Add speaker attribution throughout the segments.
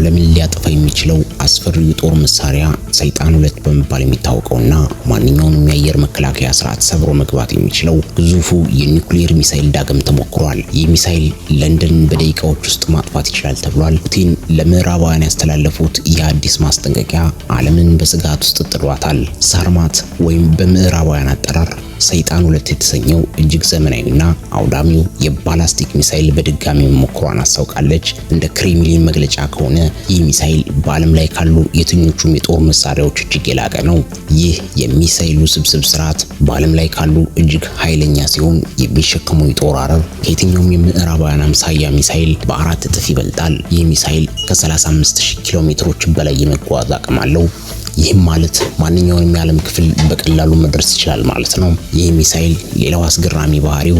Speaker 1: ዓለምን ሊያጠፋ የሚችለው አስፈሪው የጦር መሳሪያ ሰይጣን 2 በመባል የሚታወቀውና ማንኛውንም የአየር መከላከያ ስርዓት ሰብሮ መግባት የሚችለው ግዙፉ የኒውክሌር ሚሳኤል ዳግም ተሞክሯል። ይህ ሚሳኤል ለንደንን በደቂቃዎች ውስጥ ማጥፋት ይችላል ተብሏል። ፑቲን ለምዕራባውያን ያስተላለፉት የአዲስ ማስጠንቀቂያ ዓለምን በስጋት ውስጥ ጥሏታል። ሳርማት ወይም በምዕራባውያን አጠራር ሰይጣን 2 የተሰኘው እጅግ ዘመናዊና አውዳሚው የባላስቲክ ሚሳኤል በድጋሚ መሞከሯን አስታውቃለች። እንደ ክሬምሊን መግለጫ ከሆነ ይህ ሚሳኤል በዓለም ላይ ካሉ የትኞቹም የጦር መሳሪያዎች እጅግ የላቀ ነው። ይህ የሚሳኤሉ ስብስብ ስርዓት በዓለም ላይ ካሉ እጅግ ኃይለኛ ሲሆን የሚሸከመው የጦር አረር ከየትኛውም የምዕራባውያን አምሳያ ሚሳኤል በ4 እጥፍ ይበልጣል። ይህ ሚሳኤል ከ35000 ኪሎ ሜትሮች በላይ የመጓዝ አቅም አለው። ይህም ማለት ማንኛውንም የዓለም ክፍል በቀላሉ መድረስ ይችላል ማለት ነው። ይህ ሚሳኤል ሌላው አስገራሚ ባህሪው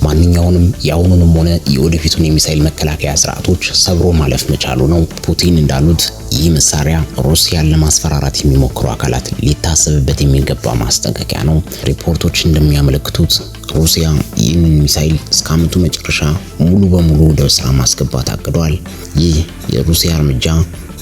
Speaker 1: ማንኛውንም የአሁኑንም ሆነ የወደፊቱን የሚሳኤል መከላከያ ስርዓቶች ሰብሮ ማለፍ መቻሉ ነው። ፑቲን እንዳሉት ይህ መሳሪያ ሩሲያን ለማስፈራራት የሚሞክሩ አካላት ሊታሰብበት የሚገባ ማስጠንቀቂያ ነው። ሪፖርቶች እንደሚያመለክቱት ሩሲያ ይህን ሚሳኤል እስከ ዓመቱ መጨረሻ ሙሉ በሙሉ ወደ ስራ ማስገባት አቅዷል። ይህ የሩሲያ እርምጃ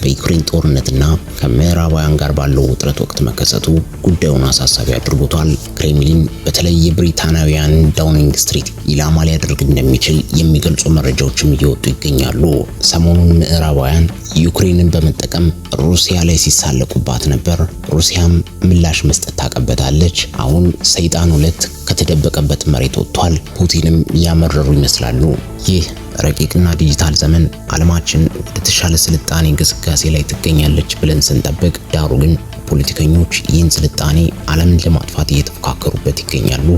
Speaker 1: በዩክሬን ጦርነትና ከምዕራባውያን ጋር ባለው ውጥረት ወቅት መከሰቱ ጉዳዩን አሳሳቢ አድርጎታል። ክሬምሊን በተለይ የብሪታንያውያን ዳውኒንግ ስትሪት ኢላማ ሊያደርግ እንደሚችል የሚገልጹ መረጃዎችም እየወጡ ይገኛሉ። ሰሞኑን ምዕራባውያን ዩክሬንን በመጠቀም ሩሲያ ላይ ሲሳለቁባት ነበር። ሩሲያም ምላሽ መስጠት ታቀበታለች። አሁን ሰይጣን 2 ከተደበቀበት መሬት ወጥቷል። ፑቲንም ያመረሩ ይመስላሉ። ይህ ረቂቅና ዲጂታል ዘመን ዓለማችን ወደ ተሻለ ስልጣኔ ግስጋሴ ላይ ትገኛለች ብለን ስንጠብቅ፣ ዳሩ ግን ፖለቲከኞች ይህን ስልጣኔ ዓለምን ለማጥፋት እየተፎካከሩበት ይገኛሉ።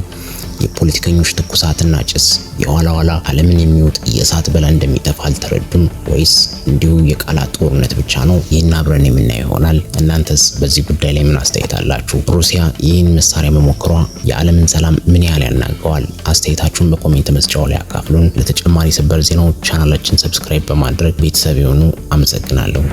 Speaker 1: የፖለቲከኞች ትኩሳትና ጭስ የኋላ ዓለምን የሚወጥ የእሳት በላ እንደሚተፋ አልተረዱም ወይስ እንዲሁ የቃላት ጦርነት ብቻ ነው? ይህን አብረን የምናየው ይሆናል። እናንተስ በዚህ ጉዳይ ላይ ምን አስተያየት አላችሁ? ሩሲያ ይህን መሳሪያ መሞከሯ የዓለምን ሰላም ምን ያህል ያናጋዋል? አስተያየታችሁን በኮሜንት መስጫው ላይ አካፍሉን። ለተጨማሪ ሰበር ዜናዎች ቻናላችን ሰብስክራይብ በማድረግ ቤተሰብ ይሁኑ። አመሰግናለሁ።